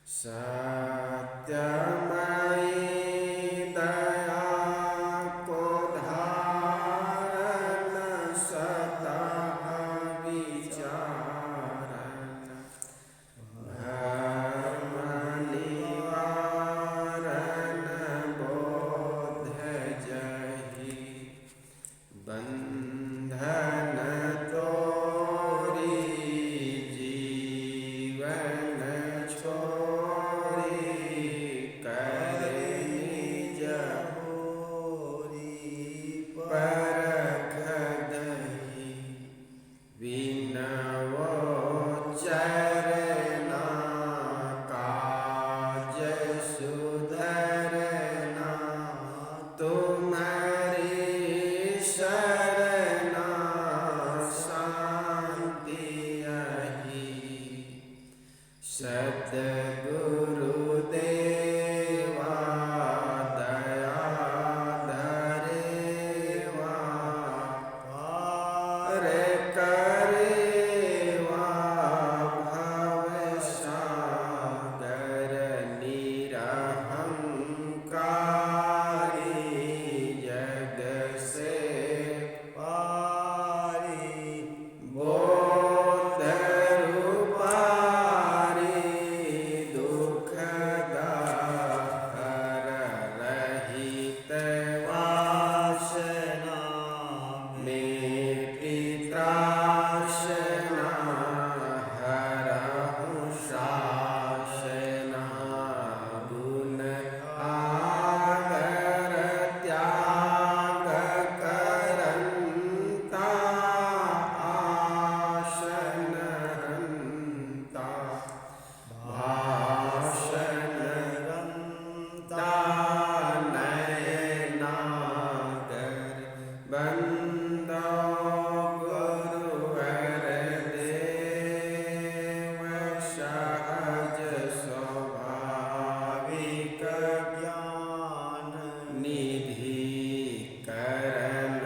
सत्यमयी दया को धारण सतः विचारन धर्म निवारण बोध जहि बंधन तोरी जीवन छोरी करे निज परख दहि विनवो चरना काज सुधरना तुम्हारी शरणा शांति यही सद्गुरुदेवा दया धरेवा रे करेवा भव सागर निरहंकारी जग से पारी बोध रूपारी दुख दाहर रहित वासना मेटी त्रासना हरहु शासना गुण आदर त्याग करंता आसन हंता भाषण रंता नयनागर बंदो गुरुवर देव सहज स्वाभाविक ज्ञान निधि करन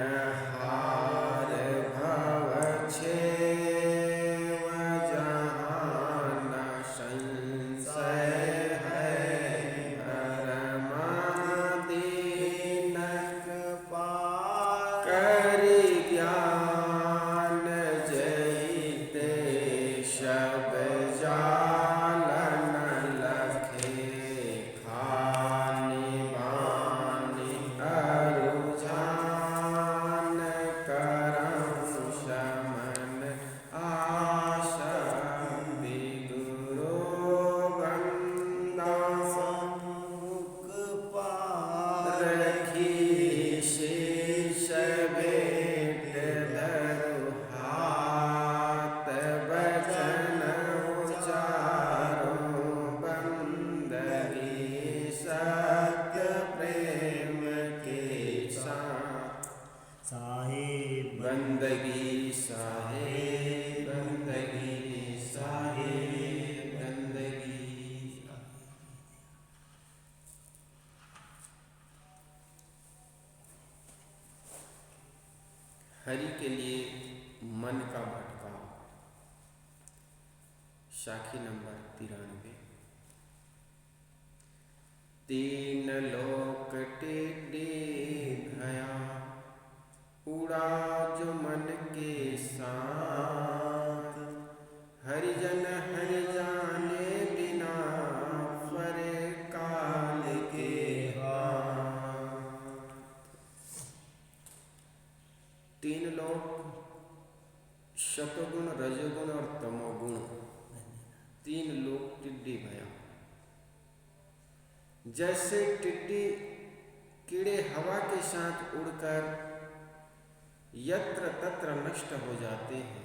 हार भव छेव जहाँ न संशय है परमादीनक करि ज्ञान जहिते शब जालन लखे खानि बानि अरुझान करहु शमन आशा विदुरो बंदा समुख रखी शीश भेंट धरु हाथ बचन उचारो बंदगी सत्य प्रेम के साथ साहिब बंदगी साहेब बंदगी साहेब बंदगी। हरि के लिए मन का भटकाव। साखी नंबर 93। तीन लोक टेढ़े भया उड़ा जो मन के साथ हरिजन हरि जाने बिना फरे काल के हाथ। तीन लोक शतगुण रजोगुण और तमोगुण तीन लोक टिड्डी भया। जैसे टिड्डी कीड़े हवा के साथ उड़कर यत्र तत्र नष्ट हो जाते हैं,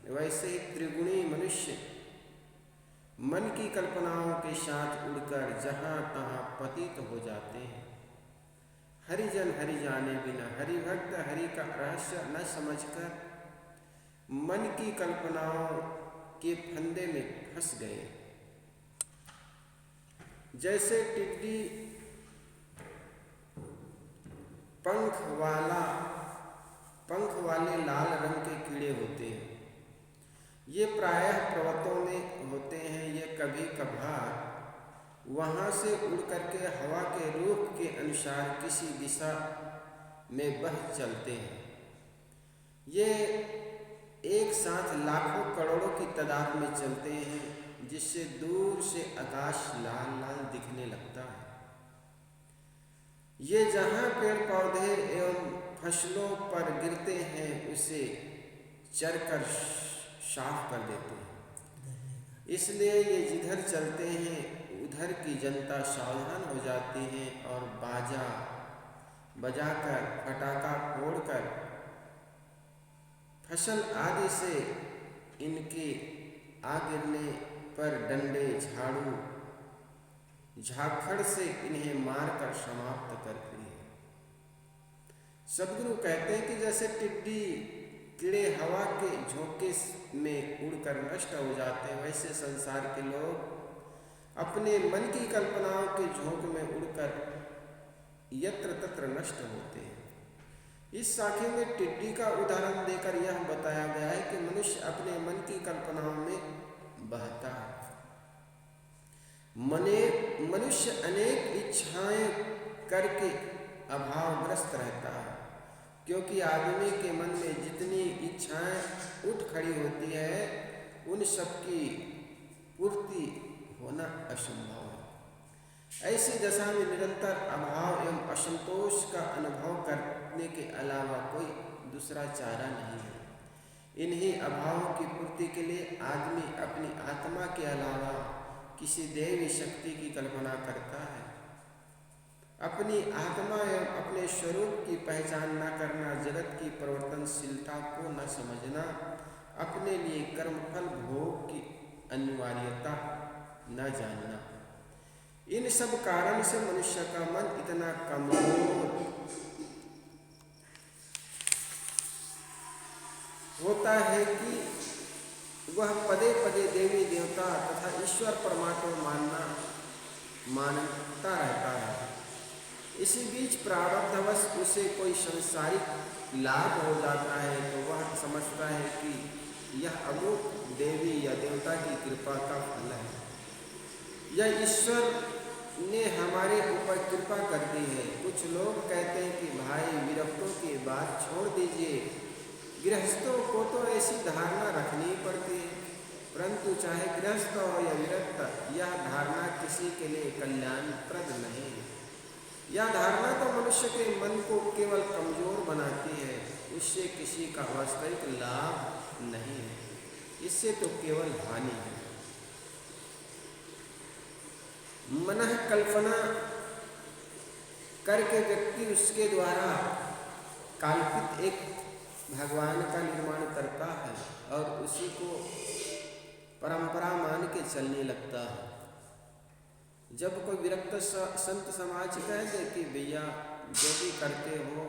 वैसे ही त्रिगुणी मनुष्य मन की कल्पनाओं के साथ उड़कर जहाँ तहाँ पतित हो जाते हैं। हरिजन हरि जाने बिना हरिभक्त हरि का रहस्य न समझकर मन की कल्पनाओं के फंदे में फंस गए। जैसे टिड्डी पंख वाले लाल रंग के कीड़े होते हैं। ये प्रायः पर्वतों में होते हैं। ये कभी कभार वहाँ से उड़ करके हवा के रुख के अनुसार किसी दिशा में बह चलते हैं। ये एक साथ लाखों करोड़ों की तादाद में चलते हैं, जिससे दूर से आकाश लाल लाल दिखने लगता है। ये जहाँ पेड़ पौधे एवं फसलों पर गिरते हैं उसे चरकर साफ कर देते हैं। इसलिए ये जिधर चलते हैं उधर की जनता सावधान हो जाती है और बाजा बजाकर पटाखा फोड़कर फसल आदि से इनके आ गिरने पर डंडे झाड़ू झाखड़ से इन्हें मारकर समाप्त करती है। सदगुरु कहते हैं कि जैसे टिड्डी कीड़े हवा के झोंके में उड़कर नष्ट हो जाते हैं, वैसे संसार के लोग अपने मन की कल्पनाओं के झोंक में उड़कर यत्र तत्र नष्ट होते हैं। इस साखी में टिड्डी का उदाहरण देकर यह बताया गया है कि मनुष्य अपने मन की कल्पनाओं में बहता है। मनुष्य अनेक इच्छाएं करके अभावग्रस्त रहता है, क्योंकि आदमी के मन में जितनी इच्छाएं उठ खड़ी होती है उन सब की पूर्ति होना असंभव है। ऐसी दशा में निरंतर अभाव एवं असंतोष का अनुभव करने के अलावा कोई दूसरा चारा नहीं है। इन्हीं अभावों की पूर्ति के लिए आदमी अपनी आत्मा के अलावा किसी दैवी शक्ति की कल्पना करता है। अपनी आत्मा एवं अपने स्वरूप की पहचान न करना, जगत की परिवर्तनशीलता को न समझना, अपने लिए कर्मफल भोग की अनिवार्यता न जानना, इन सब कारण से मनुष्य का मन इतना कमजोर होता है कि वह पदे पदे देवी देवता तथा ईश्वर परमात्मा मानता रहता है। इसी बीच प्रारब्धवश उसे कोई सांसारिक लाभ हो जाता है तो वह समझता है कि यह अमूक देवी या देवता की कृपा का फल है, यह ईश्वर ने हमारे ऊपर कृपा कर दी है। कुछ लोग कहते हैं कि भाई विरक्तों की बात छोड़ दीजिए, गृहस्थों को तो ऐसी धारणा रखनी पड़ती है, परंतु चाहे गृहस्थ हो या विरक्त, यह धारणा किसी के लिए कल्याणप्रद नहीं है। यह धारणा तो मनुष्य के मन को केवल कमजोर बनाती है, उससे किसी का वास्तविक लाभ नहीं है, इससे तो केवल हानि है। मनः कल्पना करके व्यक्ति उसके द्वारा कल्पित एक भगवान का निर्माण करता है और उसी को परंपरा मान के चलने लगता है। जब कोई विरक्त संत समाज कह दे कि भैया जो भी करते हो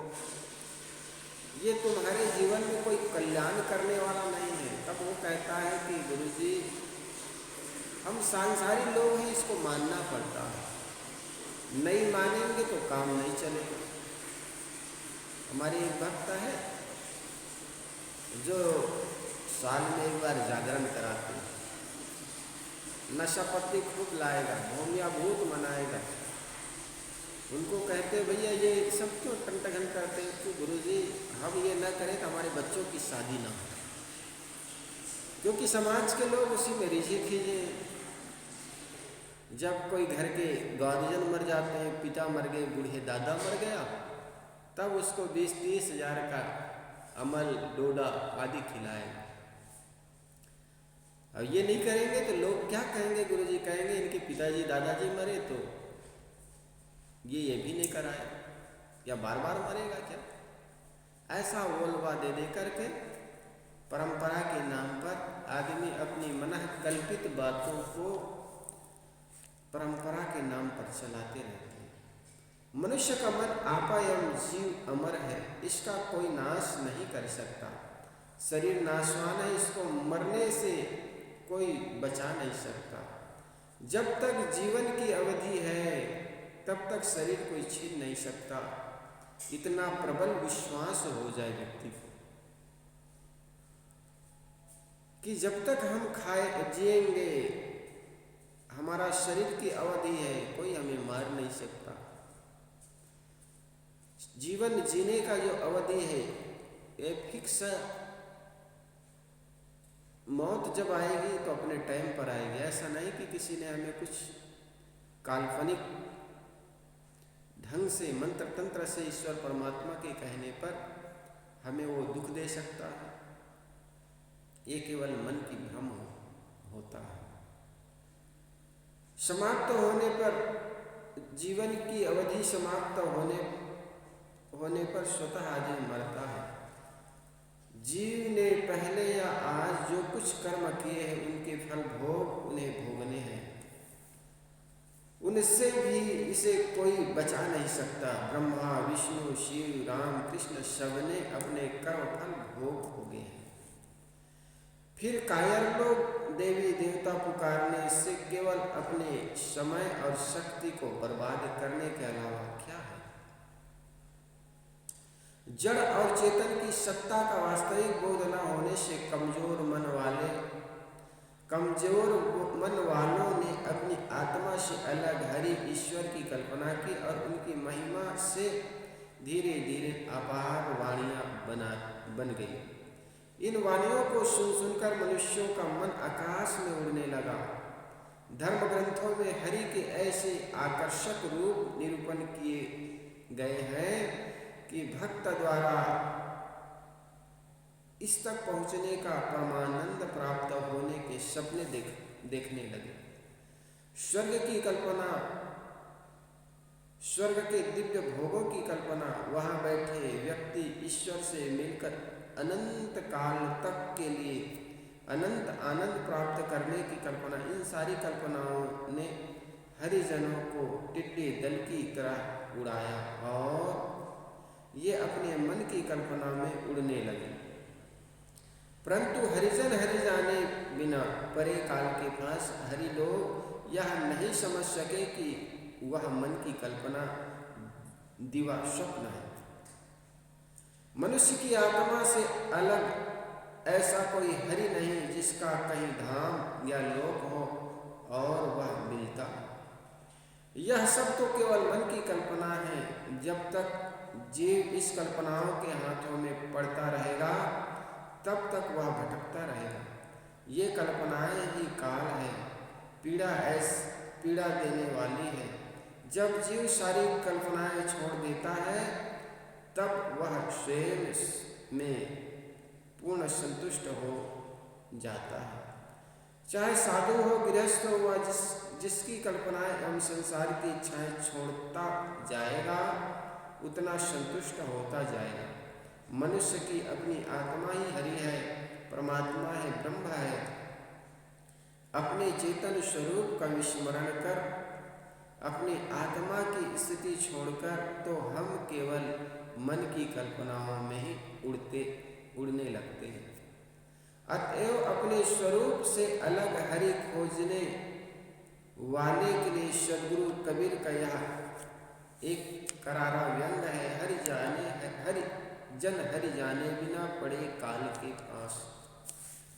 ये तुम्हारे जीवन में कोई कल्याण करने वाला नहीं है, तब वो कहता है कि गुरुजी हम सांसारिक लोग हैं, इसको मानना पड़ता है, नहीं मानेंगे तो काम नहीं चलेगा। हमारे एक भक्त है जो साल में एक बार जागरण कराते हैं, नशा पत्ती खूब लाएगा, भूमिया भूत मनाएगा। उनको कहते भैया ये सब क्यों टंटन करते हैं? तो गुरुजी हम ये न करें तो हमारे बच्चों की शादी ना हो, क्योंकि समाज के लोग उसी में रिझे खींचे। जब कोई घर के गार्जियन मर जाते हैं, पिता मर गए, बूढ़े दादा मर गया, तब उसको 20-30 हज़ार का अमल डोडा आदि खिलाएंगे। अब ये नहीं करेंगे तो लोग क्या कहेंगे? गुरुजी कहेंगे इनके पिताजी दादाजी मरे तो ये भी नहीं कराया, या बार बार मरेगा क्या? ऐसा बोलवा दे दे करके परंपरा के नाम पर आदमी अपनी मनः कल्पित बातों को परंपरा के नाम पर चलाते रहते हैं। मनुष्य का मन आपा एवं जीव अमर है, इसका कोई नाश नहीं कर सकता। शरीर नाशवान है, इसको मरने से कोई बचा नहीं सकता। जब तक जीवन की अवधि है तब तक शरीर कोई छीन नहीं सकता। इतना प्रबल विश्वास हो जाए व्यक्ति को कि जब तक हम जिएंगे, हमारा शरीर की अवधि है, कोई हमें मार नहीं सकता। जीवन जीने का जो अवधि है ये फिक्स है। मौत जब आएगी तो अपने टाइम पर आएगी। ऐसा नहीं कि किसी ने हमें कुछ काल्पनिक ढंग से मंत्र तंत्र से ईश्वर परमात्मा के कहने पर हमें वो दुख दे सकता है। ये केवल मन की भ्रम होता है। समाप्त होने पर, जीवन की अवधि समाप्त होने पर स्वतः आदमी मरता है। जीव ने पहले या आज जो कुछ कर्म किए हैं उनके फल भोग उन्हें भोगने हैं। उनसे भी इसे कोई बचा नहीं सकता। ब्रह्मा, विष्णु, शिव, राम, कृष्ण सबने अपने कर्म फल भोग भोगे हैं। फिर कायर लोग देवी देवता पुकारने से केवल अपने समय और शक्ति को बर्बाद करने के अलावा क्या है। जड़ और चेतन की सत्ता का वास्तविक बोध न होने से कमजोर मन वालों ने अपनी आत्मा से अलग हरि ईश्वर की कल्पना की और उनकी महिमा से धीरे धीरे अपार वाणियां बन गई। इन वाणियों को सुनकर मनुष्यों का मन आकाश में उड़ने लगा। धर्म ग्रंथों में हरि के ऐसे आकर्षक रूप निरूपण किए गए हैं कि भक्त द्वारा इस तक पहुंचने का परमानंद प्राप्त होने के सपने देखने लगे। स्वर्ग की कल्पना, स्वर्ग के दिव्य भोगों की कल्पना, वहां बैठे व्यक्ति ईश्वर से मिलकर अनंत काल तक के लिए अनंत आनंद प्राप्त करने की कल्पना, इन सारी कल्पनाओं ने हरिजनों को टिड्डे दल की तरह उड़ाया और ये अपने मन की कल्पना में उड़ने लगे। परंतु हरिजन हरि जाने बिना परे काल के पास हरि लोग यह नहीं समझ सके कि वह मन की कल्पना दिवा स्वप्न है। मनुष्य की आत्मा से अलग ऐसा कोई हरि नहीं जिसका कहीं धाम या लोक हो और वह मिलता। यह सब तो केवल मन की कल्पना है। जब तक जीव इस कल्पनाओं के हाथों में पड़ता रहेगा तब तक वह भटकता रहेगा। ये कल्पनाएं ही काल है, पीड़ा देने वाली है। जब जीव सारी कल्पनाएं छोड़ देता है तब वह स्वयं में पूर्ण संतुष्ट हो जाता है। चाहे साधु हो, गृहस्थ हो, वह जिसकी कल्पनाएं एवं संसार की इच्छाएं छोड़ता जाएगा उतना संतुष्ट होता जाएगा। मनुष्य की अपनी आत्मा ही हरि है, परमात्मा है, ब्रह्म है। अपने चेतन स्वरूप का विस्मरण कर अपनी आत्मा की स्थिति छोड़कर तो हम केवल मन की कल्पनाओं में ही उड़ने लगते हैं। अतएव अपने स्वरूप से अलग हरि खोजने वाले के लिए सद्गुरु कबीर का यह एक करारा व्यंग है। हरि जाने बिना पड़े काल के पास।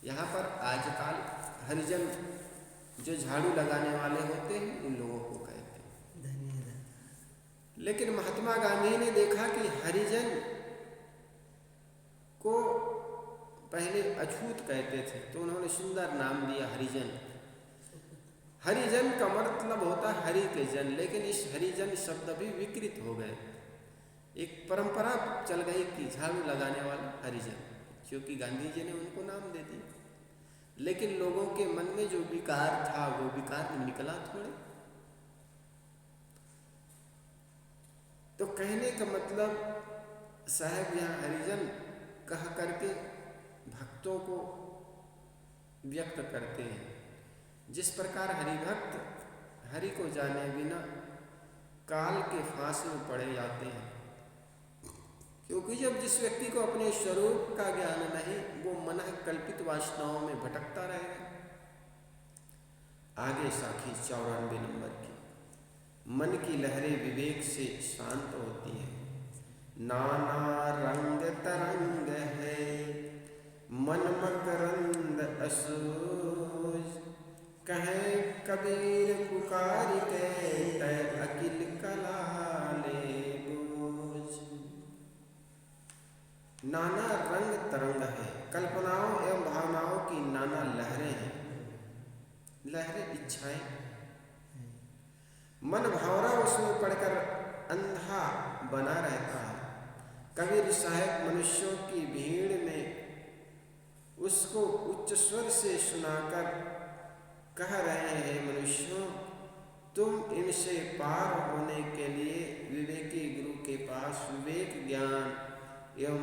यहाँ पर आजकल हरिजन जो झाड़ू लगाने वाले होते हैं उन लोगों को कहते हैं। धन्यवाद। लेकिन महात्मा गांधी ने देखा कि हरिजन को पहले अछूत कहते थे तो उन्होंने सुंदर नाम दिया हरिजन। हरिजन का मतलब होता हरि के जन, लेकिन इस हरिजन शब्द भी विकृत हो गए। एक परंपरा चल गई कि झाड़ू लगाने वाला हरिजन, क्योंकि गांधी जी ने उनको नाम दे दिया। लेकिन लोगों के मन में जो विकार था वो विकार निकला थोड़े। तो कहने का मतलब साहब यहाँ हरिजन कह करके भक्तों को व्यक्त करते हैं। जिस प्रकार हरिभक्त हरि को जाने बिना काल के फांस में पड़े जाते हैं, क्योंकि जब जिस व्यक्ति को अपने स्वरूप का ज्ञान नहीं वो मन कल्पित वासनाओं में भटकता रहेगा। आगे साखी 94 नंबर की। मन की लहरें विवेक से शांत होती है। नाना रंग तरंग है मन मकरंद असोज, कहें कबीर पुकार के तय अकिल कला ले बोझ। नाना रंग तरंग है, कल्पनाओं एवं भावनाओं की नाना लहरें हैं, लहरें इच्छाएं। मन भंवरा उसमें पड़कर अंधा बना रहता है। कबीर साहब मनुष्यों की भीड़ में उसको उच्च स्वर से सुनाकर कह रहे हैं, मनुष्यों तुम इनसे पार होने के लिए विवेकी गुरु के पास विवेक ज्ञान एवं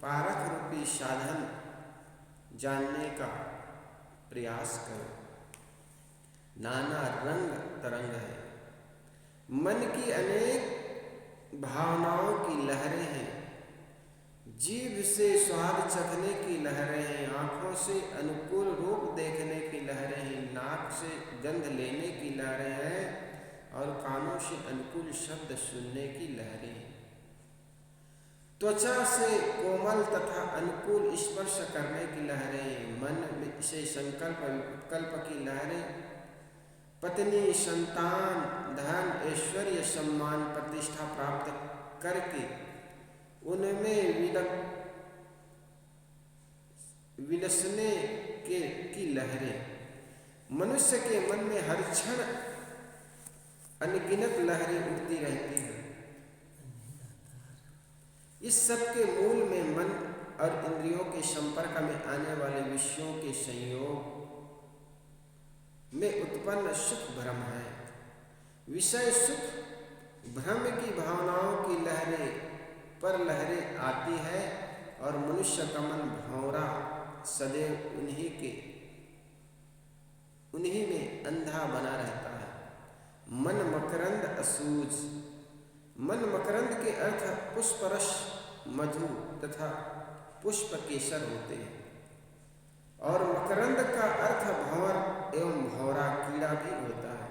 पारख रूपी साधन जानने का प्रयास करो। नाना रंग तरंग है, मन की अनेक भावनाओं की लहरें हैं। जीभ से स्वाद चखने की लहरें हैं, आंखों से अनुकूल रूप देखने की लहरें हैं, नाक से गंध लेने की लहरें हैं और कानों से अनुकूल शब्द सुनने की लहरें हैं। त्वचा से कोमल तथा अनुकूल स्पर्श करने की लहरें, मन से संकल्प विकल्प की लहरें, पत्नी संतान धन ऐश्वर्य सम्मान प्रतिष्ठा प्राप्त करके उनमें विलसने की लहरें। मनुष्य के मन में हर क्षण अनगिनत लहरें उठती रहती हैं। इस सब के मूल में मन और इंद्रियों के संपर्क में आने वाले विषयों के संयोग में उत्पन्न सुख भ्रम है। विषय सुख भ्रम की भावनाओं की लहरें पर लहरें आती है और मनुष्य का मन भंवरा सदैव उन्हीं में अंधा बना रहता है। मन मकरंद असूझ। मन मकरंद के अर्थ पुष्परस मधु तथा पुष्प केसर होते हैं और मकरंद का अर्थ भंवर एवं भंवरा कीड़ा भी होता है।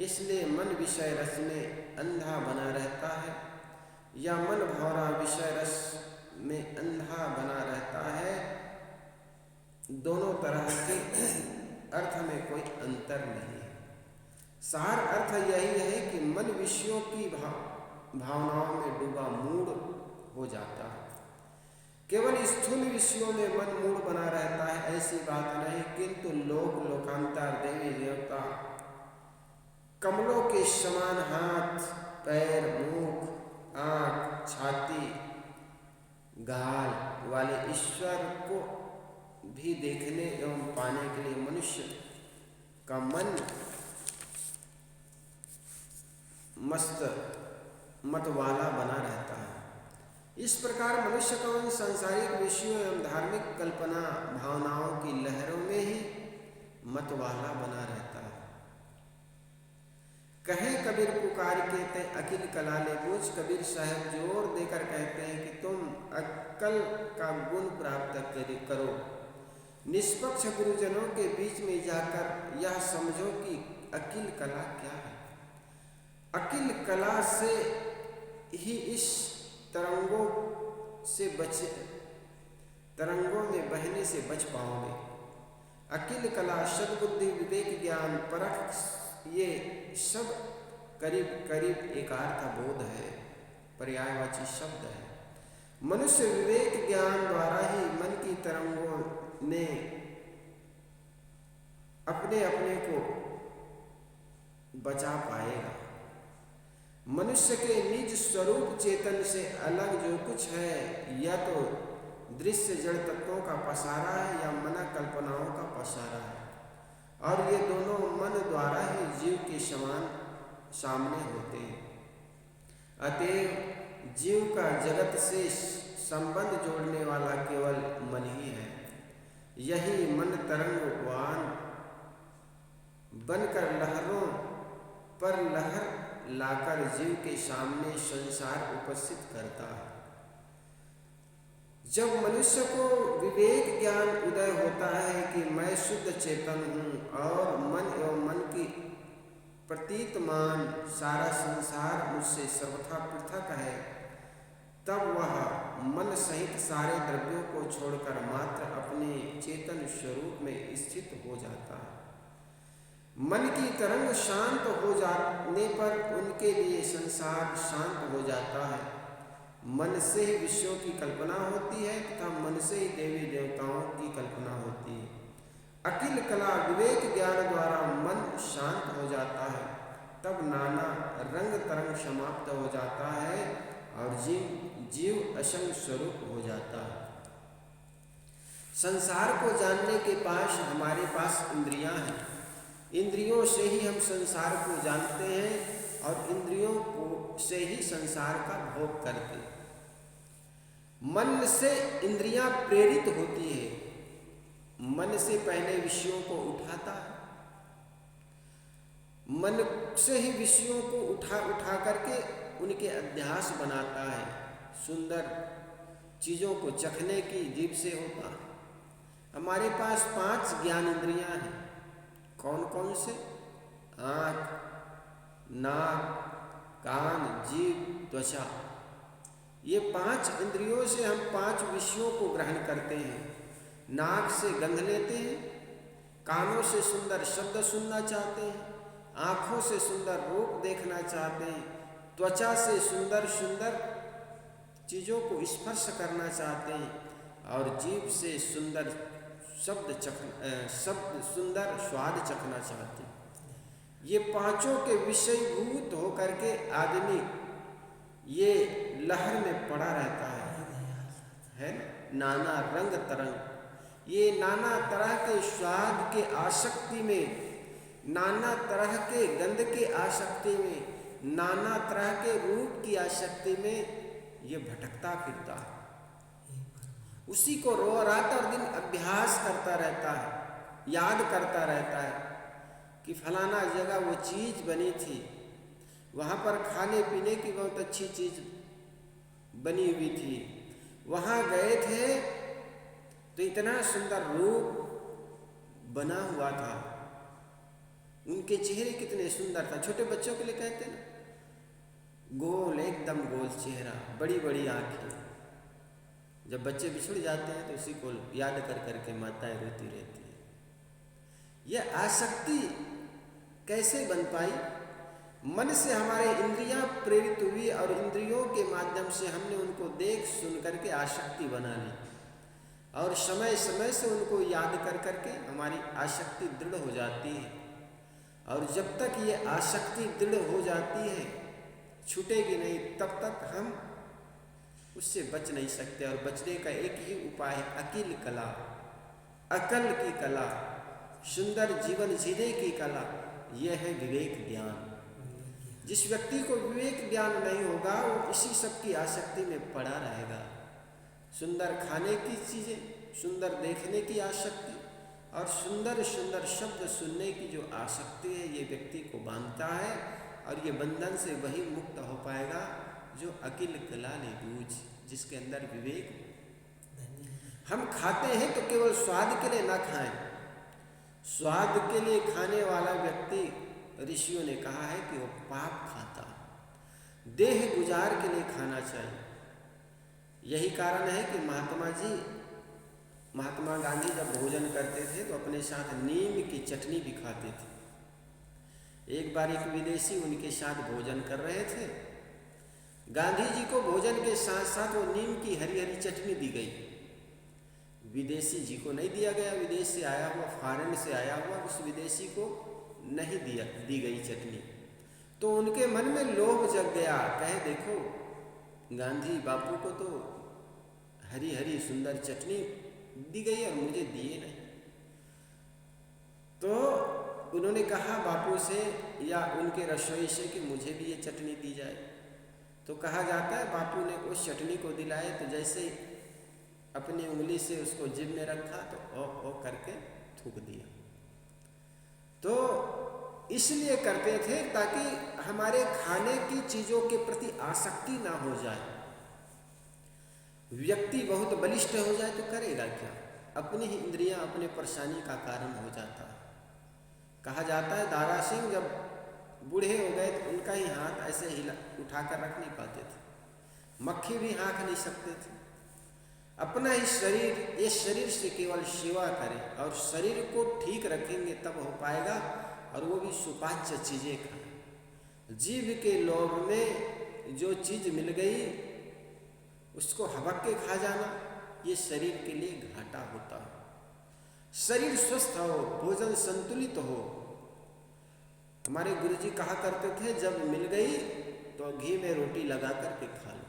इसलिए मन विषय रस में अंधा बना रहता है या मन भंवरा विषय रस में अंधा बना रहता है। दोनों तरह के अर्थ में कोई अंतर नहीं है। सार अर्थ यही है कि मन विषयों की भावनाओं में डूबा मूढ़ हो जाता है। केवल स्थूल विषयों में मन मूढ़ बना रहता है ऐसी बात नहीं, किंतु लोक लोकांतर देवी देवता कमलों के समान हाथ पैर मुख आँख छाती गाल वाले ईश्वर को भी देखने एवं पाने के लिए मनुष्य का मन मतवाला बना रहता है। इस प्रकार मनुष्य का मन सांसारिक विषयों एवं धार्मिक कल्पना भावनाओं की लहरों में ही मतवाला बना रहता है। कहें कबीर पुकार के तय अकिल कला ले बोझ। कबीर साहब जोर देकर कहते हैं कि तुम अक्ल का गुण प्राप्त करो। निष्पक्ष गुरुजनों के बीच में जाकर यह समझो कि अकिल कला क्या है। अकिल कला से ही इस तरंगों में बहने से बच पाओगे। अकिल कला सद्बुद्धि विवेक ज्ञान परख ये सब करीब करीब एकार्थ बोध है, पर्यायवाची शब्द है। मनुष्य विवेक ज्ञान द्वारा ही मन की तरंगों में अपने अपने को बचा पाएगा। मनुष्य के निज स्वरूप चेतन से अलग जो कुछ है या तो दृश्य जड़ तत्वों का पसारा है या मन कल्पनाओं का पसारा है, और ये दोनों मन द्वारा ही जीव के समान सामने होते हैं। अतएव जीव का जगत से संबंध जोड़ने वाला केवल मन ही है। यही मन तरंगवान बनकर लहरों पर लहर लाकर जीव के सामने संसार उपस्थित करता है। जब मनुष्य को विवेक ज्ञान उदय होता है कि मैं शुद्ध चेतन हूँ और मन एवं मन की प्रतीतमान सारा संसार मुझसे सर्वथा पृथक है, तब वह मन सहित सारे द्रव्यों को छोड़कर मात्र अपने चेतन स्वरूप में स्थित हो जाता है। मन की तरंग शांत हो जाने पर उनके लिए संसार शांत हो जाता है। मन से ही विषयों की कल्पना होती है तथा मन से ही देवी देवताओं की कल्पना होती है। अकिल कला विवेक ज्ञान द्वारा मन शांत हो जाता है, तब नाना रंग तरंग समाप्त हो जाता है और जीव असंग स्वरूप हो जाता है। संसार को जानने के पास हमारे पास इंद्रियां हैं। इंद्रियों से ही हम संसार को जानते हैं और इंद्रियों को से ही संसार का भोग करते हैं। मन से इंद्रियां प्रेरित होती है, मन से पहले विषयों को उठाता है, मन से ही विषयों को उठा करके उनके अध्यास बनाता है। सुंदर चीज़ों को चखने की जीभ से होता है। हमारे पास 5 ज्ञान इंद्रियां हैं। कौन कौन से? आँख, नाक, कान, जीभ, त्वचा। ये 5 इंद्रियों से हम 5 विषयों को ग्रहण करते हैं। नाक से गंध लेते हैं, कानों से सुंदर शब्द सुनना चाहते हैं, आँखों से सुंदर रूप देखना चाहते हैं, त्वचा से सुंदर सुंदर चीज़ों को स्पर्श करना चाहते हैं और जीभ से सुंदर सुंदर स्वाद चखना चाहते हैं। ये 5 के विषयभूत होकर के आदमी ये लहर में पड़ा रहता है नाना रंग तरंग। ये नाना तरह के स्वाद के आसक्ति में, नाना तरह के गंध के आसक्ति में, नाना तरह के रूप की आसक्ति में ये भटकता फिरता है। उसी को रात और दिन अभ्यास करता रहता है, याद करता रहता है कि फलाना जगह वो चीज़ बनी थी, वहाँ पर खाने पीने की बहुत अच्छी चीज़ बनी हुई थी, वहाँ गए थे तो इतना सुंदर रूप बना हुआ था, उनके चेहरे कितने सुंदर था। छोटे बच्चों के लिए कहते हैं ना, गोल एकदम गोल चेहरा, बड़ी बड़ी आँखें। जब बच्चे बिछुड़ जाते हैं तो उसी को याद कर करके माताएं रोती रहती है। यह आसक्ति कैसे बन पाई? मन से हमारे इंद्रियां प्रेरित हुई और इंद्रियों के माध्यम से हमने उनको देख सुन करके आसक्ति बना ली और समय समय से उनको याद कर करके हमारी आसक्ति दृढ़ हो जाती है। और जब तक ये आसक्ति दृढ़ हो जाती है, छूटेगी नहीं, तब तक हम उससे बच नहीं सकते। और बचने का एक ही उपाय है अकिल कला, अकल की कला, सुंदर जीवन जीने की कला। यह है विवेक ज्ञान। जिस व्यक्ति को विवेक ज्ञान नहीं होगा वो इसी सब की आसक्ति में पड़ा रहेगा। सुंदर खाने की चीज़ें, सुंदर देखने की आसक्ति और सुंदर सुंदर शब्द सुनने की जो आसक्ति है, ये व्यक्ति को बांधता है और ये बंधन से वही मुक्त हो पाएगा जो अकिल कला ने बूझ, जिसके अंदर विवेक। हम खाते हैं तो केवल स्वाद के लिए ना खाएं। स्वाद के लिए खाने वाला व्यक्ति, ऋषियों ने कहा है कि वो पाप खाता। देह गुजार के लिए खाना चाहिए। यही कारण है कि महात्मा गांधी जब भोजन करते थे तो अपने साथ नीम की चटनी भी खाते थे। एक बार एक विदेशी उनके साथ भोजन कर रहे थे। गांधी जी को भोजन के साथ साथ वो नीम की हरी हरी चटनी दी गई। विदेशी जी को नहीं दिया गया। विदेश से आया हुआ, फॉरेन से आया हुआ उस विदेशी को नहीं दी गई चटनी। तो उनके मन में लोभ जग गया। कहे देखो, गांधी बापू को तो हरी हरी सुंदर चटनी दी गई और मुझे दिए नहीं। तो उन्होंने कहा बापू से या उनके रसोई से कि मुझे भी ये चटनी दी जाए। तो कहा जाता है बापू ने उस चटनी को दिलाए तो जैसे अपनी उंगली से उसको जिभ में रखा तो ओ करके थूक दिया। तो इसलिए करते थे ताकि हमारे खाने की चीज़ों के प्रति आसक्ति ना हो जाए। व्यक्ति बहुत बलिष्ठ हो जाए तो करेगा क्या? अपनी ही इंद्रियां अपने परेशानी का कारण हो जाता है। कहा जाता है दारा सिंह जब बूढ़े हो गए तो उनका ही हाथ ऐसे हिला उठाकर रख नहीं पाते थे, मक्खी भी हाँक नहीं सकते थे। अपना ही शरीर, इस शरीर से केवल सेवा करें और शरीर को ठीक रखेंगे तब हो पाएगा। और वो भी सुपाच्य चीजें खाए। जीव के लोभ में जो चीज मिल गई उसको हबक के खा जाना, ये शरीर के लिए घाटा होता है। शरीर स्वस्थ हो, भोजन संतुलित हो। हमारे गुरुजी कहा करते थे, जब मिल गई तो घी में रोटी लगा करके खा लो,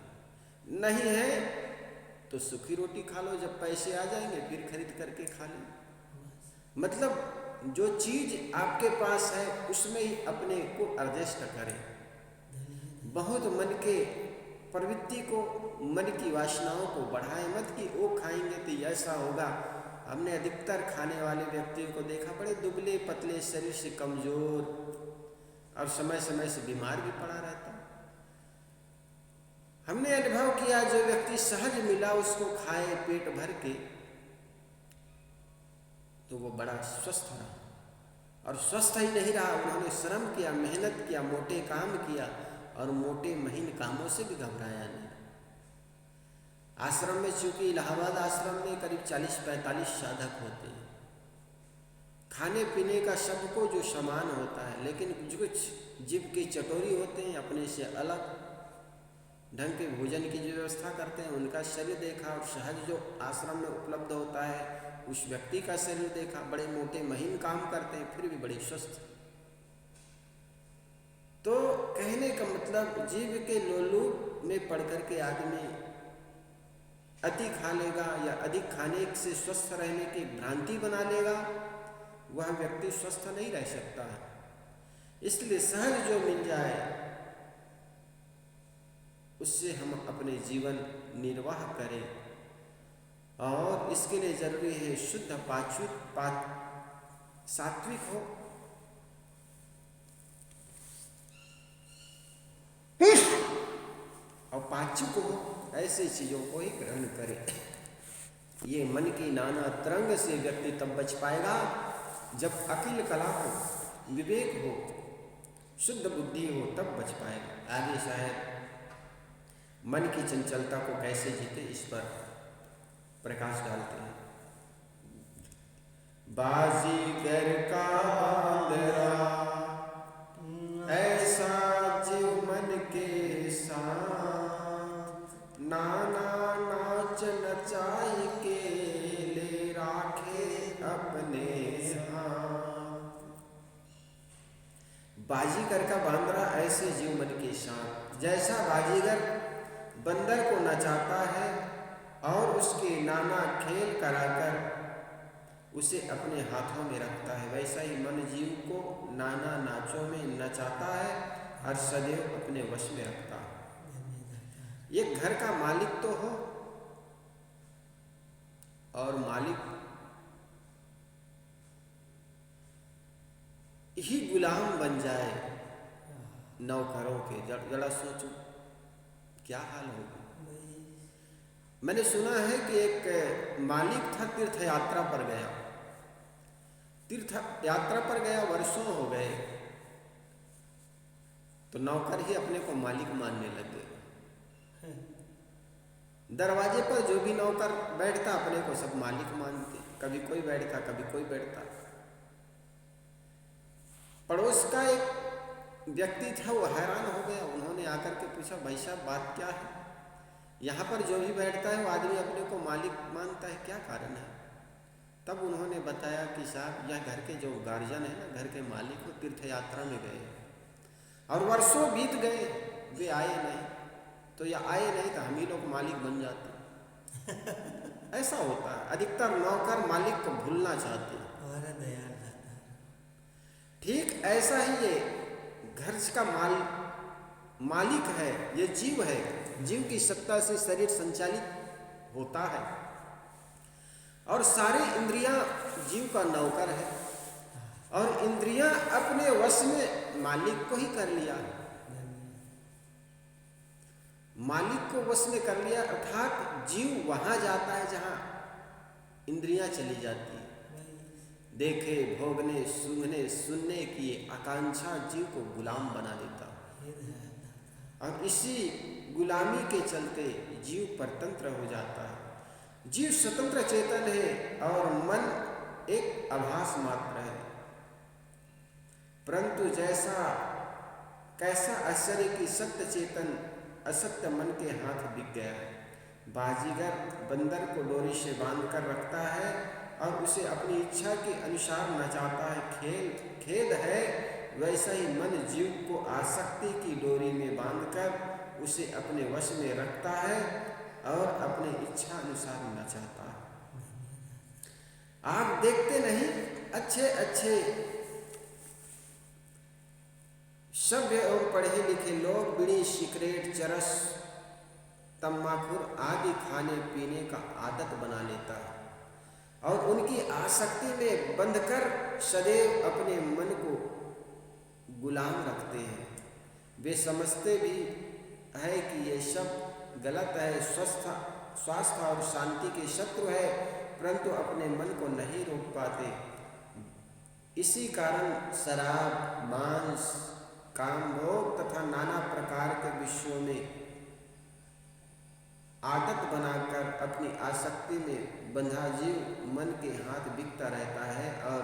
नहीं है तो सूखी रोटी खा लो, जब पैसे आ जाएंगे फिर खरीद करके खा लो। मतलब जो चीज आपके पास है उसमें ही अपने को एडजस्ट करें। बहुत मन के प्रवृत्ति को, मन की वासनाओं को बढ़ाए मत कि वो खाएंगे तो ऐसा होगा। हमने अधिकतर खाने वाले व्यक्तियों को देखा, बड़े दुबले पतले शरीर से, कमजोर, और समय समय से बीमार भी पड़ा रहता। हमने अनुभव किया जो व्यक्ति सहज मिला उसको खाए पेट भर के तो वो बड़ा स्वस्थ रहा, और स्वस्थ ही नहीं रहा, उन्होंने श्रम किया, मेहनत किया, मोटे काम किया, और मोटे महीन कामों से भी घबराया नहीं। आश्रम में, चूंकि इलाहाबाद आश्रम में करीब 40-45 साधक होते हैं, खाने पीने का सबको जो सामान होता है, लेकिन कुछ जीव के चटोरी होते हैं, अपने से अलग ढंग के भोजन की जो व्यवस्था करते हैं, उनका शरीर देखा, और सहज जो आश्रम में उपलब्ध होता है उस व्यक्ति का शरीर देखा, बड़े मोटे महीन काम करते हैं फिर भी बड़े स्वस्थ। तो कहने का मतलब, जीव के लोलुप में पड़ करके आदमी अति खा लेगा या अधिक खाने से स्वस्थ रहने की भ्रांति बना लेगा, वह व्यक्ति स्वस्थ नहीं रह सकता है। इसलिए सहज जो मिल जाए उससे हम अपने जीवन निर्वाह करें, और इसके लिए जरूरी है शुद्ध सात्विक हो, और पाचुक हो, ऐसी चीजों को ही ग्रहण करें। ये मन की नाना तरंग से व्यक्ति तब बच पाएगा जब अकिल कला हो, विवेक हो, शुद्ध बुद्धि हो, तब बच पाएगा। आगे शायद मन की चंचलता को कैसे जीते इस पर प्रकाश डालते हैं। बाजीगर का बांदरा ऐसा जीव मन के साथ, नाना नाच नचाई के ले राखे अपने हाथ। बाजीगर का बांदरा ऐसे जीव मन के साथ, जैसा बाजीगर बंदर को नचाता है और उसके नाना खेल कराकर उसे अपने हाथों में रखता है, वैसा ही मन जीव को नाना नाचों में नचाता है और सदैव अपने वश में रखता है। एक घर का मालिक तो हो और मालिक ही गुलाम बन जाए नौकरों के, जरा सोचो क्या हाल होगा। मैंने सुना है कि एक मालिक था, तीर्थ यात्रा पर गया, तीर्थ यात्रा पर गया, वर्षों हो गए, तो नौकर ही अपने को मालिक मानने लगे। दरवाजे पर जो भी नौकर बैठता अपने को सब मालिक मानते, कभी कोई बैठता कभी कोई बैठता। पड़ोस का एक व्यक्ति था, वो हैरान हो गया, उन्होंने आकर के पूछा, भाई साहब बात क्या है, यहाँ पर जो भी बैठता है वो आदमी अपने को मालिक मानता है, क्या कारण है। तब उन्होंने बताया कि साहब यह घर के जो गार्जियन है ना, घर के मालिक, वो तीर्थ यात्रा में गए और वर्षों बीत गए, वे आए नहीं, तो या आए नहीं तो हम ही लोग मालिक बन जाते। ऐसा होता है, अधिकतर नौकर मालिक को भूलना चाहते हैं। ठीक ऐसा ही ये घर का मालिक है, ये जीव है, जीव की सत्ता से शरीर संचालित होता है और सारी इंद्रियां जीव का नौकर है, और इंद्रियां अपने वश में मालिक को ही कर लिया, मालिक को वश में कर लिया, अर्थात जीव वहां जाता है जहां इंद्रियां चली जाती है। देखे, भोगने, सूंघने, सुनने की आकांक्षा जीव को गुलाम बना देता है, और इसी गुलामी के चलते जीव परतंत्र हो जाता है। जीव स्वतंत्र चेतन है और मन एक आभास मात्र है। परंतु कैसा आश्चर्य कि सत्य चेतन असत्य मन के हाथ बिक गया है। बाजीगर बंदर को डोरी से बांधकर रखता है और उसे अपनी इच्छा के अनुसार नचाता है। खेद है, वैसा ही मन जीव को आसक्ति की डोरी में बांधकर उसे अपने वश में रखता है और अपनी इच्छा अनुसार नचाता है। आप देखते नहीं, अच्छे अच्छे सभ्य और पढ़े लिखे लोग बीड़ी, सिगरेट, चरस, तम्बाकू आदि खाने पीने का आदत बना लेता है और उनकी आसक्ति में बंधकर सदैव अपने मन को गुलाम रखते हैं। वे समझते भी है कि ये सब गलत है, स्वास्थ्य और शांति के शत्रु है, परंतु अपने मन को नहीं रोक पाते। इसी कारण शराब, मांस, कामभोग तथा नाना प्रकार के विषयों में आदत बनाकर अपनी आसक्ति में बंधा जीव मन के हाथ बिकता रहता है और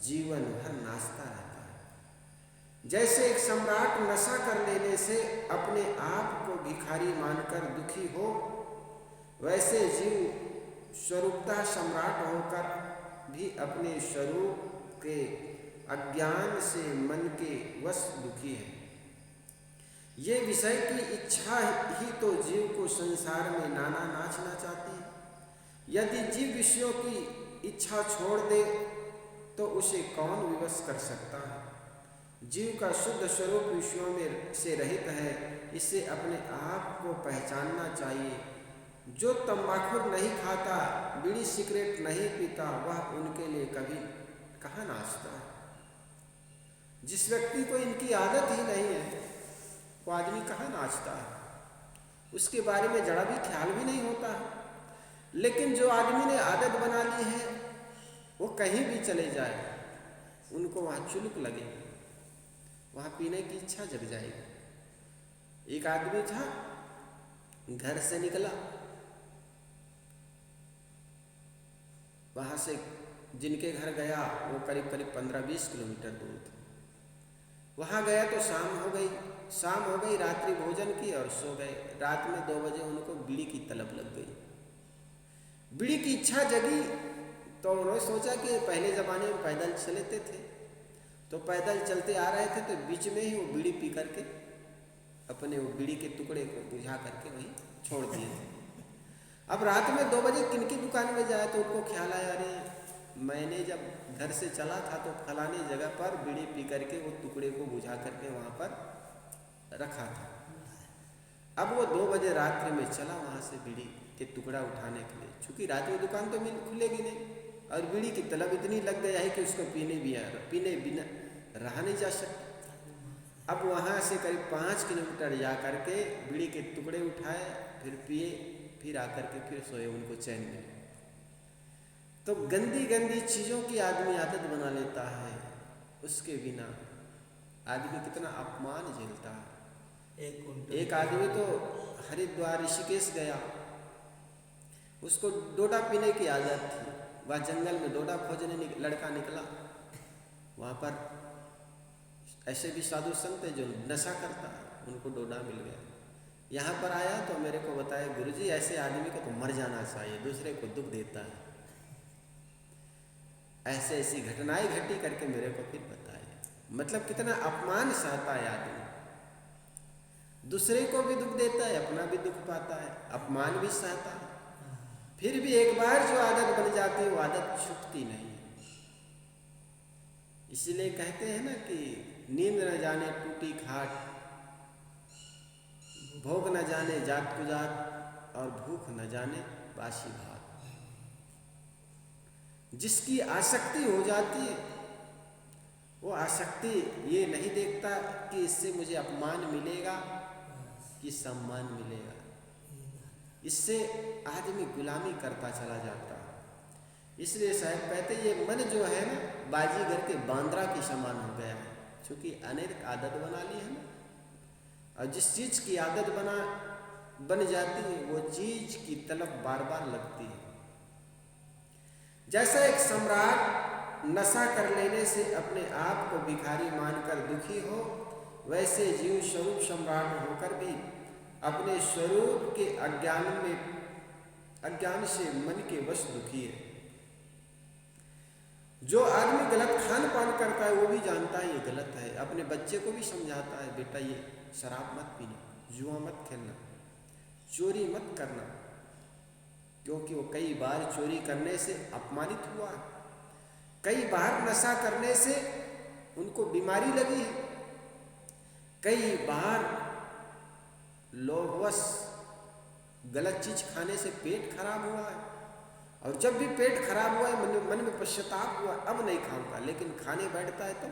जीवन भर नाचता रहता है। जैसे एक सम्राट नशा कर लेने से अपने आप को भिखारी मानकर दुखी हो, वैसे जीव स्वरूपतः सम्राट होकर भी अपने स्वरूप के अज्ञान से मन के वश दुखी है। ये विषय की इच्छा ही तो जीव को संसार में नाना नाच नचाती है। यदि जीव विषयों की इच्छा छोड़ दे तो उसे कौन विवश कर सकता है। जीव का शुद्ध स्वरूप विषयों में से रहित है, इसे अपने आप को पहचानना चाहिए। जो तंबाकू नहीं खाता, बीड़ी सिगरेट नहीं पीता, वह उनके लिए कभी कहाँ नाचता है। जिस व्यक्ति को इनकी आदत ही नहीं है, वो आदमी कहाँ नाचता है, उसके बारे में जरा भी ख्याल भी नहीं होता है। लेकिन जो आदमी ने आदत बना ली है, वो कहीं भी चले जाए, उनको वहाँ चुलक लगेगी, वहाँ पीने की इच्छा जग जाएगी। एक आदमी था, घर से निकला, वहाँ से जिनके घर गया वो करीब 15-20 किलोमीटर दूर थे। वहाँ गया तो शाम हो गई, रात्रि भोजन की और सो गए। रात में 2 बजे उनको बीड़ी की तलब लग गई, बीड़ी की इच्छा जगी। तो उन्होंने सोचा कि पहले ज़माने में पैदल चलते थे, तो पैदल चलते आ रहे थे, तो बीच में ही वो बीड़ी पी करके अपने वो बीड़ी के टुकड़े को बुझा करके वहीं छोड़ दिए थे। अब रात में 2 बजे किनकी दुकान में जाए तो उनको ख्याल आया, अरे मैंने जब घर से चला था तो फलाने जगह पर बीड़ी पी करके वो टुकड़े को बुझा करके वहाँ पर रखा था। अब वो 2 बजे रात्रि में चला वहाँ से बीड़ी के टुकड़ा उठाने के लिए, चूँकि रात में दुकान तो खुलेगी नहीं और बीड़ी की तलब इतनी लग गई है कि उसको पीने बिना रहा नहीं जा सकता। अब वहाँ से करीब 5 किलोमीटर जा करके बीड़ी के टुकड़े उठाए, फिर पिए, फिर आकर के फिर सोए, उनको चैन मिले। तो गंदी गंदी चीज़ों की आदमी आदत बना लेता है, उसके बिना आदमी कितना अपमान झेलता है। एक आदमी तो हरिद्वार ऋषिकेश गया, उसको डोडा पीने की आदत थी। वह जंगल में डोडा खोजने लड़का निकला, वहाँ पर ऐसे भी साधु संत है जो नशा करता है, उनको डोडा मिल गया। यहाँ पर आया तो मेरे को बताया, गुरुजी ऐसे आदमी को तो मर जाना चाहिए, दूसरे को दुख देता है। ऐसे ऐसी घटनाएं घटी करके मेरे को फिर बताया, मतलब कितना अपमान सहता है आदमी, दूसरे को भी दुख देता है, अपना भी दुख पाता है, अपमान भी सहता है। फिर भी एक बार जो आदत बन जाती है वो आदत छूटती नहीं है। इसलिए कहते हैं ना कि नींद न जाने टूटी खाट, भोग न जाने जात कुजात, और भूख न जाने बासी भात। जिसकी आसक्ति हो जाती है, वो आसक्ति ये नहीं देखता कि इससे मुझे अपमान मिलेगा कि सम्मान मिलेगा, इससे आदमी गुलामी करता चला जाता है। इसलिए साहब कहते ये मन जो है ना, बाजीगर के बांद्रा के समान हो गया है, क्योंकि अनेक आदत बना ली है ना, और जिस चीज़ की आदत बन जाती है वो चीज़ की तलब बार बार लगती है। जैसा एक सम्राट नशा कर लेने से अपने आप को भिखारी मानकर दुखी हो, वैसे जीव स्वरूप सम्राट होकर भी अपने स्वरूप के अज्ञान से मन के वश दुखी है। जो आदमी गलत खान पान करता है वो भी जानता है ये गलत है, अपने बच्चे को भी समझाता है, बेटा ये शराब मत पीना, जुआ मत खेलना, चोरी मत करना, क्योंकि वो कई बार चोरी करने से अपमानित हुआ है, कई बार नशा करने से उनको बीमारी लगी है, कई बार लोभवश गलत चीज खाने से पेट खराब हुआ है, और जब भी पेट खराब हुआ है मन में पश्चाताप हुआ, अब नहीं खाऊंगा, लेकिन खाने बैठता है तो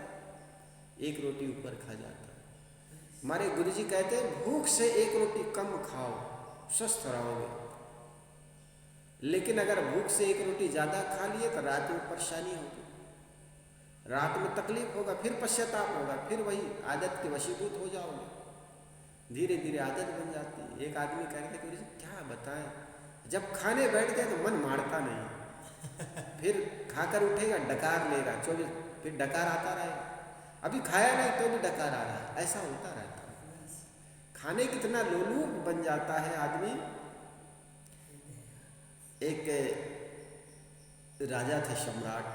एक रोटी ऊपर खा जाता है। हमारे गुरुजी कहते हैं भूख से एक रोटी कम खाओ, स्वस्थ रहोगे, लेकिन अगर भूख से एक रोटी ज्यादा खा लिए तो रात में परेशानी होगी, रात में तकलीफ होगा, फिर पश्चाताप होगा, फिर वही आदत के वशीभूत हो जाओगे, धीरे धीरे आदत बन जाती है। एक आदमी कहते गुरुजी क्या बताएं, जब खाने बैठ गए तो मन मारता नहीं, फिर खाकर उठेगा डकार लेगा, 24 फिर डकार आता रहेगा, अभी खाया नहीं तो भी डकार आ रहा है, ऐसा होता रहता है। खाने कितना लोलुप बन जाता है आदमी। एक राजा थे सम्राट,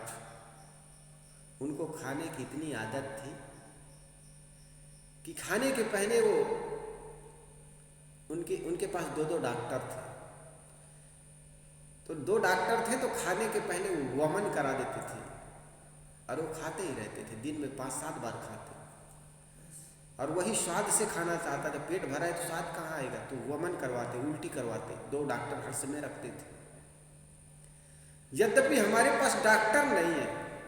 उनको खाने की इतनी आदत थी कि खाने के पहले वो उनके पास 2 डॉक्टर थे, तो 2 डॉक्टर थे तो खाने के पहले वो वमन करा देते थे और वो खाते ही रहते थे, दिन में 5-7 बार खाते, और वही स्वाद से खाना चाहता था, पेट भरा है तो स्वाद कहाँ आएगा, तो वमन करवाते, उल्टी करवाते, 2 डॉक्टर हर समय रखते थे। यद्यपि हमारे पास डॉक्टर नहीं है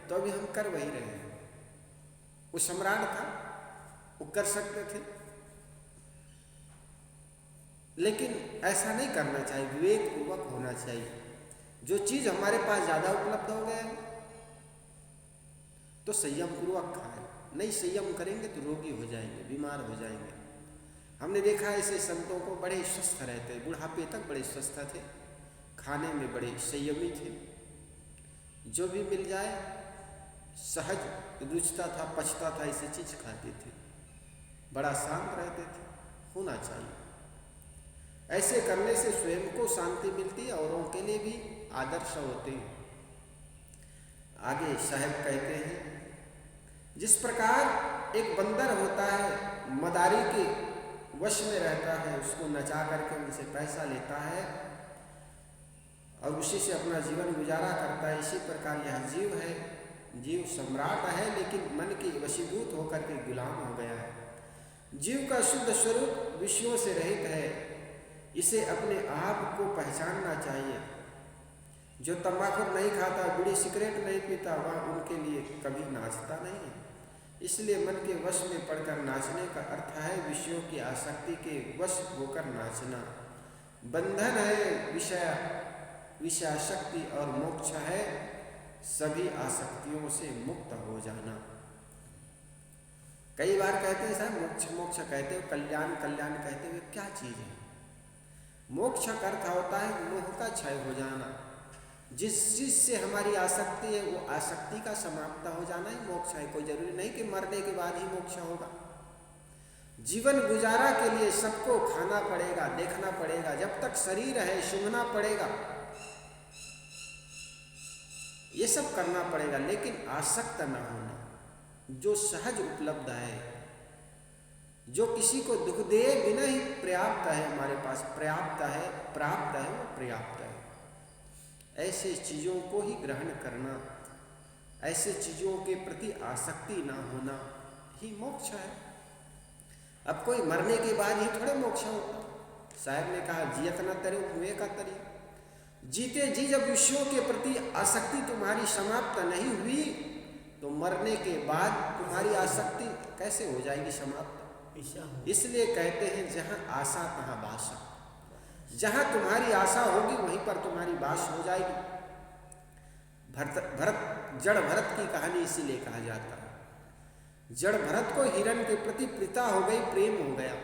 तो अभी हम कर वही रहे हैं, वो सम्राट था, वो कर सकते थे, लेकिन ऐसा नहीं करना चाहिए, विवेक पूर्वक होना चाहिए। जो चीज हमारे पास ज्यादा उपलब्ध हो गया है तो संयम पूर्वक खाएं, नहीं संयम करेंगे तो रोगी हो जाएंगे, बीमार हो जाएंगे। हमने देखा ऐसे संतों को बड़े स्वस्थ रहते, बुढ़ापे तक बड़े स्वस्थ थे, खाने में बड़े संयमी थे, जो भी मिल जाए सहज रुचता था, पचता था, ऐसी चीज खाते थे, बड़ा शांत रहते थे। होना चाहिए, ऐसे करने से स्वयं को शांति मिलती है, औरों के लिए भी आदर्श होते हैं। आगे साहब कहते हैं जिस प्रकार एक बंदर होता है, मदारी के वश में रहता है, उसको नचा करके उनसे पैसा लेता है और उसी से अपना जीवन गुजारा करता है, इसी प्रकार यह जीव है, जीव सम्राट है लेकिन मन के वशीभूत होकर के गुलाम हो गया है। जीव का शुद्ध स्वरूप विषयों से रहित है, इसे अपने आप को पहचानना चाहिए। जो तंबाकू नहीं खाता, बीड़ी सिगरेट नहीं पीता, वह उनके लिए कभी नाचता नहीं है। इसलिए मन के वश में पड़कर नाचने का अर्थ है विषयों की आसक्ति के वश होकर नाचना। बंधन है विषयाशक्ति और मोक्ष है सभी आसक्तियों से मुक्त हो जाना। कई बार कहते हैं साहब मोक्ष मोक्ष कहते हो, कल्याण कल्याण कहते हुए क्या चीज है? मोक्ष का अर्थ होता है मोह का क्षय हो जाना। जिस चीज से हमारी आसक्ति है वो आसक्ति का समाप्त हो जाना ही मोक्ष है। कोई जरूरी नहीं कि मरने के बाद ही मोक्ष होगा। जीवन गुजारा के लिए सबको खाना पड़ेगा, देखना पड़ेगा, जब तक शरीर है सूंघना पड़ेगा, ये सब करना पड़ेगा, लेकिन आसक्त न होना। जो सहज उपलब्ध है, जो किसी को दुख दे बिना ही पर्याप्त है, हमारे पास पर्याप्त है, प्राप्त है, वो पर्याप्त है। ऐसे चीजों को ही ग्रहण करना, ऐसे चीजों के प्रति आसक्ति ना होना ही मोक्ष है। अब कोई मरने के बाद ही थोड़े मोक्ष होता। साहब ने कहा जियत न तरे हुए का तरी। जीते जी जब विषयों के प्रति आसक्ति तुम्हारी समाप्त नहीं हुई तो मरने के बाद तुम्हारी आसक्ति कैसे हो जाएगी समाप्त? इसलिए कहते हैं जहां आशा तहां बासा। जहां तुम्हारी आशा होगी वहीं पर तुम्हारी बास हो जाएगी। जड़ भरत की कहानी इसीलिए कहा जाता है। जड़ भरत को हिरण के प्रति प्रीता हो गई, प्रेम हो गया।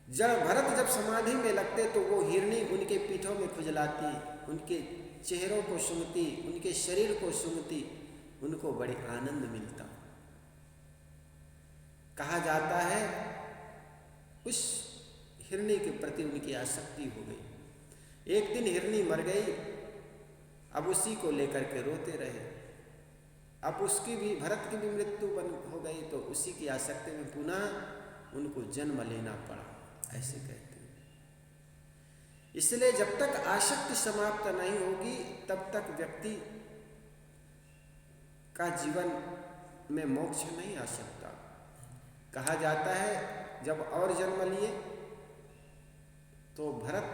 जड़ भरत जब समाधि में लगते तो वो हिरणी उनके पीठों में खुजलाती, उनके चेहरों को सूंघती, उनके शरीर को सूंघती उनको बड़ी आनंद मिलता। कहा जाता है उस हिरणी के प्रति उनकी आसक्ति हो गई। एक दिन हिरणी मर गई, अब उसी को लेकर के रोते रहे। अब उसकी भी, भरत की भी मृत्यु हो गई, तो उसी की आसक्ति में पुनः उनको जन्म लेना पड़ा, ऐसे कहते हैं। इसलिए जब तक आसक्ति समाप्त नहीं होगी तब तक व्यक्ति का जीवन में मोक्ष नहीं आ सकता। कहा जाता है जब और जन्म लिए तो भरत,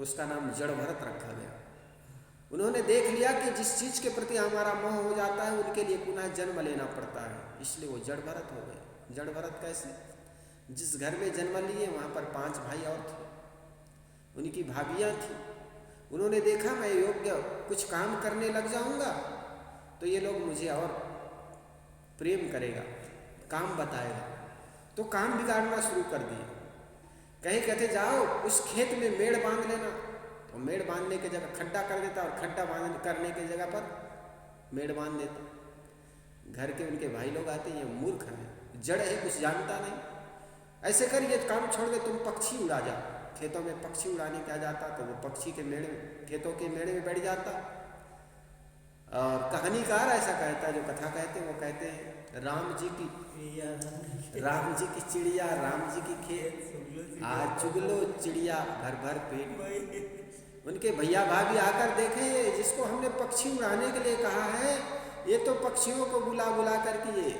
उसका नाम जड़ भरत रखा गया। उन्होंने देख लिया कि जिस चीज के प्रति हमारा मोह हो जाता है उनके लिए पुनः जन्म लेना पड़ता है, इसलिए वो जड़ भरत हो गए। जड़ भरत कैसे? जिस घर में जन्म लिए वहां पर 5 भाई और थे, उनकी भाभियां थी। उन्होंने देखा मैं योग्य कुछ काम करने लग जाऊंगा तो ये लोग मुझे और प्रेम करेगा, काम बताएगा, तो काम बिगाड़ना शुरू कर दिए। कहीं कहते जाओ उस खेत में मेड़ बांध लेना, तो मेड़ बांधने की जगह खड्डा कर देता और खड्डा बांध करने की जगह पर मेड़ बांध देता। घर के उनके भाई लोग आते, ये मूर्ख है, जड़ है, कुछ जानता नहीं, ऐसे कर ये काम छोड़ दे, तुम पक्षी उड़ा जा। खेतों में पक्षी उड़ाने क्या जाता तो वो पक्षी के मेड़, खेतों के मेड़े में बैठ जाता। और कहानीकार ऐसा कहता है, जो कथा कहते हैं वो कहते हैं राम जी की चिड़िया, राम जी की खेत, आज चुगलो चिड़िया भर भर पेट। उनके भैया भाभी आकर देखे जिसको हमने पक्षी उड़ाने के लिए कहा है, ये तो पक्षियों को बुला बुला करके ये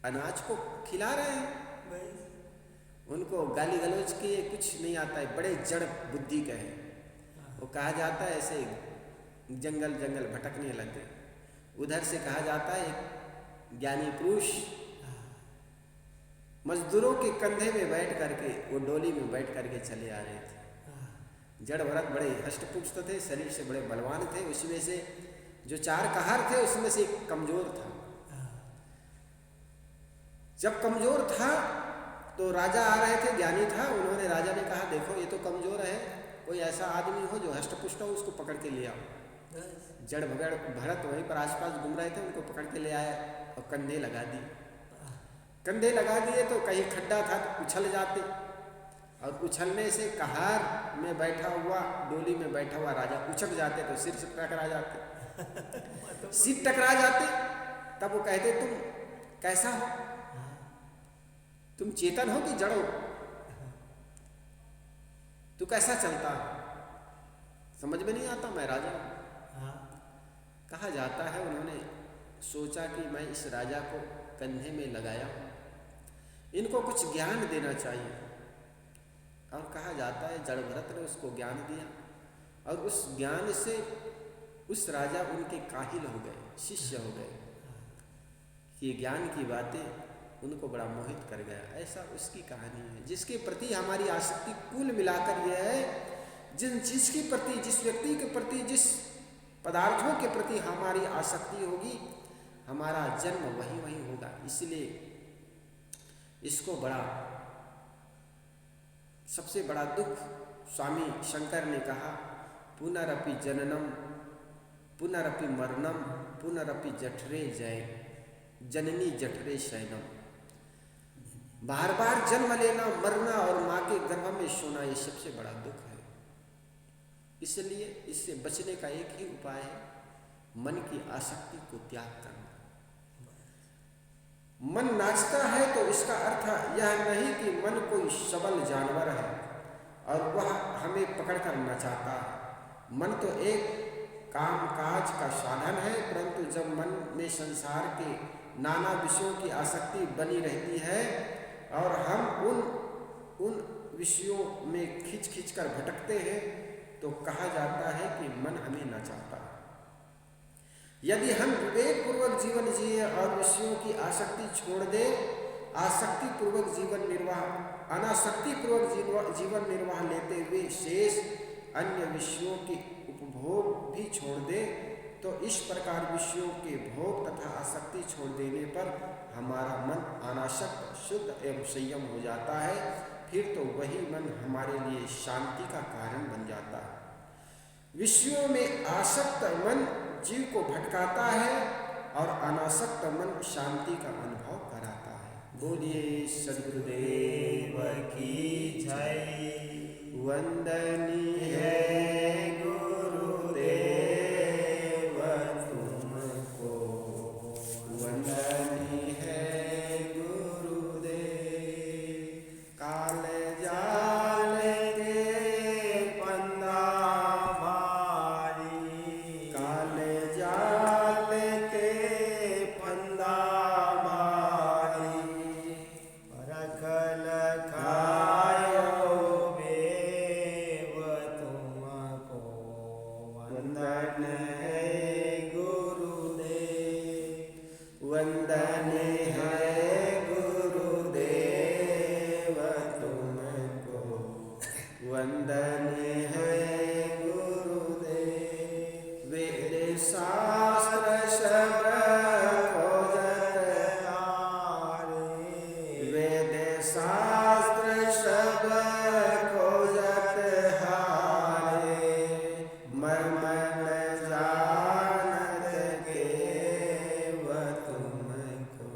अनाज को खिला रहे हैं। उनको गाली गलौज के कुछ नहीं आता है, बड़े जड़ बुद्धि का है। वो कहा जाता है ऐसे जंगल जंगल भटकने लगे। उधर से कहा जाता है एक ज्ञानी पुरुष मजदूरों के कंधे में बैठ करके, वो डोली में बैठ करके चले आ रहे थे। जड़ भरत बड़े हष्टपुष्ट थे, शरीर से बड़े बलवान थे। उसमें से जो 4 कहार थे उसमें से एक कमजोर था। जब कमजोर था तो राजा आ रहे थे, ज्ञानी था। उन्होंने, राजा ने कहा देखो ये तो कमजोर है, कोई ऐसा आदमी हो जो हष्टपुष्ट हो, उसको पकड़ के ले आओ। जड़ भरत वहीं पर आसपास घूम रहे थे, उनको पकड़ के ले आए और कंधे लगा दिए। कंधे लगा दिए तो कहीं खड्डा था तो उछल जाते, और उछलने से कहार में बैठा हुआ, डोली में बैठा हुआ राजा उछक जाते तो सिर से टकरा जाते, सिर टकरा जाते। तब वो कहते तुम कैसा हो, तुम चेतन हो कि जड़ हो, तू कैसा चलता है? समझ में नहीं आता, मैं राजा हूं। कहा जाता है उन्होंने सोचा कि मैं इस राजा को कंधे में लगाया हूं, इनको कुछ ज्ञान देना चाहिए। और कहा जाता है जड़ भरत ने उसको ज्ञान दिया, और उस ज्ञान से उस राजा उनके काहिल हो गए, शिष्य हो गए। ये ज्ञान की बातें उनको बड़ा मोहित कर गया। ऐसा उसकी कहानी है। जिसके प्रति हमारी आसक्ति कुल मिलाकर यह है, जिन चीज के प्रति, जिस व्यक्ति के प्रति, जिस पदार्थों के प्रति हमारी आसक्ति होगी, हमारा जन्म वही वही होगा। इसलिए इसको बड़ा, सबसे बड़ा दुख स्वामी शंकर ने कहा, पुनरपि जननम पुनरपि मरणम पुनरपि जठरे जय जननी जठरे शयनम। बार बार जन्म लेना, मरना और माँ के गर्भ में सोना, ये सबसे बड़ा दुख है। इसलिए इससे बचने का एक ही उपाय है, मन की आसक्ति को त्याग करना। मन नाचता है तो इसका अर्थ यह नहीं कि मन कोई सबल जानवर है और वह हमें पकड़कर नचाता है। मन तो एक काम काज का साधन है, परंतु जब मन में संसार के नाना विषयों की आसक्ति बनी रहती है और हम उन विषयों में खिंच खिंच कर भटकते हैं, तो कहा जाता है कि मन हमें नचाता है। यदि हम विवेक पूर्वक जीवन जिए और विषयों की आसक्ति छोड़ दे, आसक्ति पूर्वक जीवन निर्वाह, अनासक्ति पूर्वक जीवन निर्वाह लेते हुए शेष अन्य विषयों के उपभोग भी छोड़ दे, तो इस प्रकार विषयों के भोग तथा आसक्ति छोड़ देने पर हमारा मन अनासक्त, शुद्ध एवं संयम हो जाता है। फिर तो वही मन हमारे लिए शांति का कारण बन जाता है। विषयों में आसक्त मन जीव को भटकाता है और अनासक्त मन शांति का अनुभव कराता है। बोलिए सद्गुरुदेव की जय। वंदनीय है गुरुदेव तुमको, वंदनीय है गुरुदेव। काल जाल के पंदा भारी, काल जाल के पंदा भारी, परखल खायो बेव तुमको, वंदन है गुरुदेव, वंदन है गुरुदेव तुमको, वंदन है गुरुदेव। वेद शास्त्र सब खोजत हारे, वेद शास्त्र सब खोजत हारे, मर्म न जानत केव तुमको,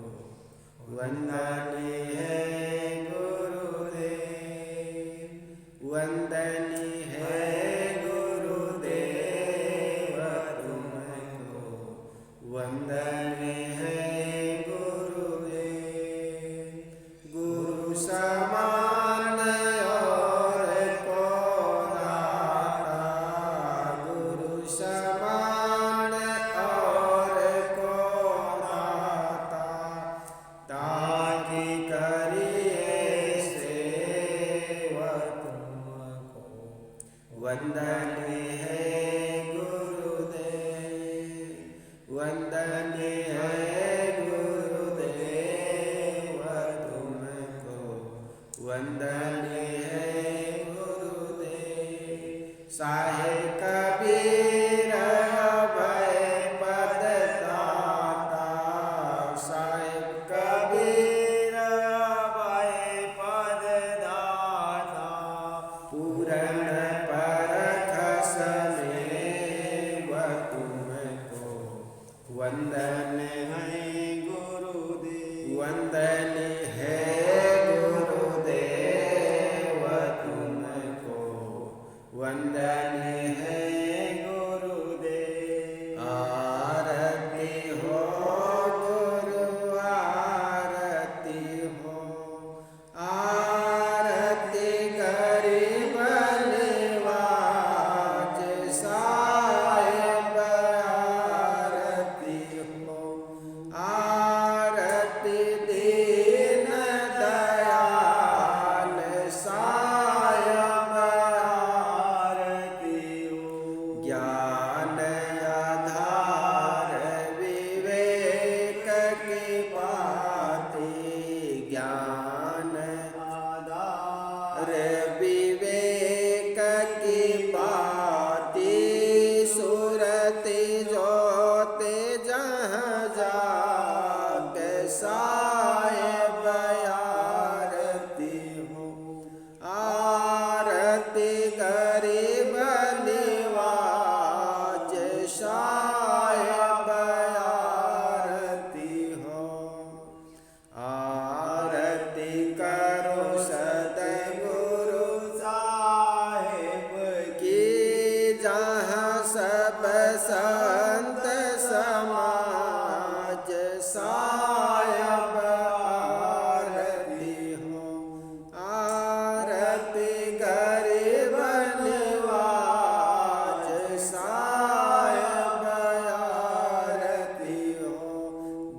वंदन है गुरुदेव, वंदन है गुरुदेव तुमको, वंदन है गुरुदेव। गुरु समान और को दाता, गुरु समान और को दाता, ताकि करिए सेवा तुमको, वंदन है गुरुदेव, वंदन है गुरुदेव तुमको, वंदन है गुरुदेव। साहिब कबीर भय पद दाता, साहिब कबीर भय पद दाता, पूरन परख समेव तुमको, वंदन है गुरुदेव, वंदन है गुरुदेव तुमको, वंदन है गुरुदेव। आरती हो गुरु आरती हो, आरती गरीब निवाज साहिब आरती हो, आरती दीन दयाल साहिब आरती हो। ज्ञान आधार विवेक की बाती, ज्ञान आधार विवेक की बाती, सुरति जोते जहाँ जाके साहिब आरती हो, आरती गरीब निवाज साहिब आरती हो। आरती करो सद्गुरु साहिब की, जहाँ सब संत समाज साहिब आरती हो, आरती गरीब निवाज साहिब आरती हो।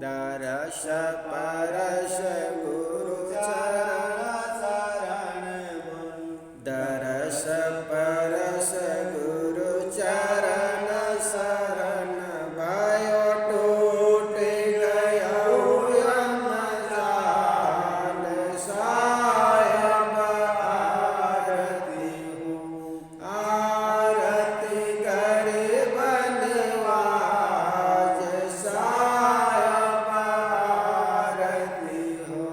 दरस परस गुरु चरण शरण मन, दरस परस गुरु चरण शरण, भयो टूट गयो यम जाल साहिब आरती हो, आरती गरीब निवाज साहिब आरती हो।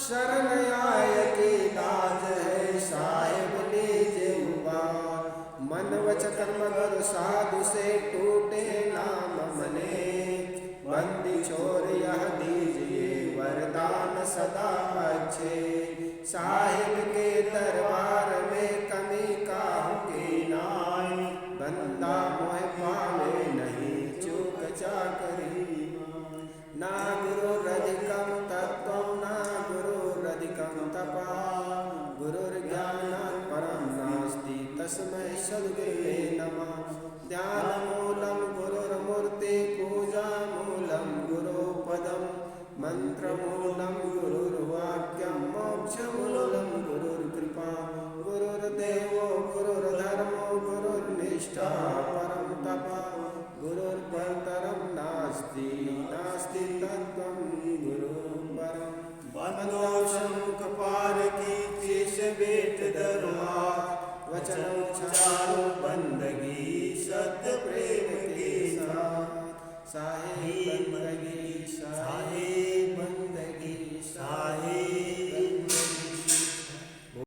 शरण आय के लाज है साहेब लीजे उबार। मन वच कर्म गुरु साधु से टूटे नाम मने, बंदी छोर यह दीजिए वरदान सदा अच्छे। साहिब के दरबार में कमी काहू नाय, बंदा मोह पावे नहीं चूक चाकरी। ना गुरुरधिकं तत्त्वं न गुरुरधिकं तपः, गुरुर्ज्ञानात् परं नास्ति तस्मै सद्गुरुवे नमः। ध्यानमूलं गुरुर्मूर्ति पूजामूलं गुरुपदं, मंत्रमूलं गुरुर्वाक्यं मोक्षमूलं गुरुर्कृपा। गुरुर्देवो गुरुर्धर्मो गुरुर्निष्ठा परं तपः, गुरुर्परतरं नास्ति नास्ति तत्त्वं गुरुपरम्। बंदो शंख पार की शेष बेट दरबार, वचन उचारो बंदगी सत्य प्रेम के साथ। साहिब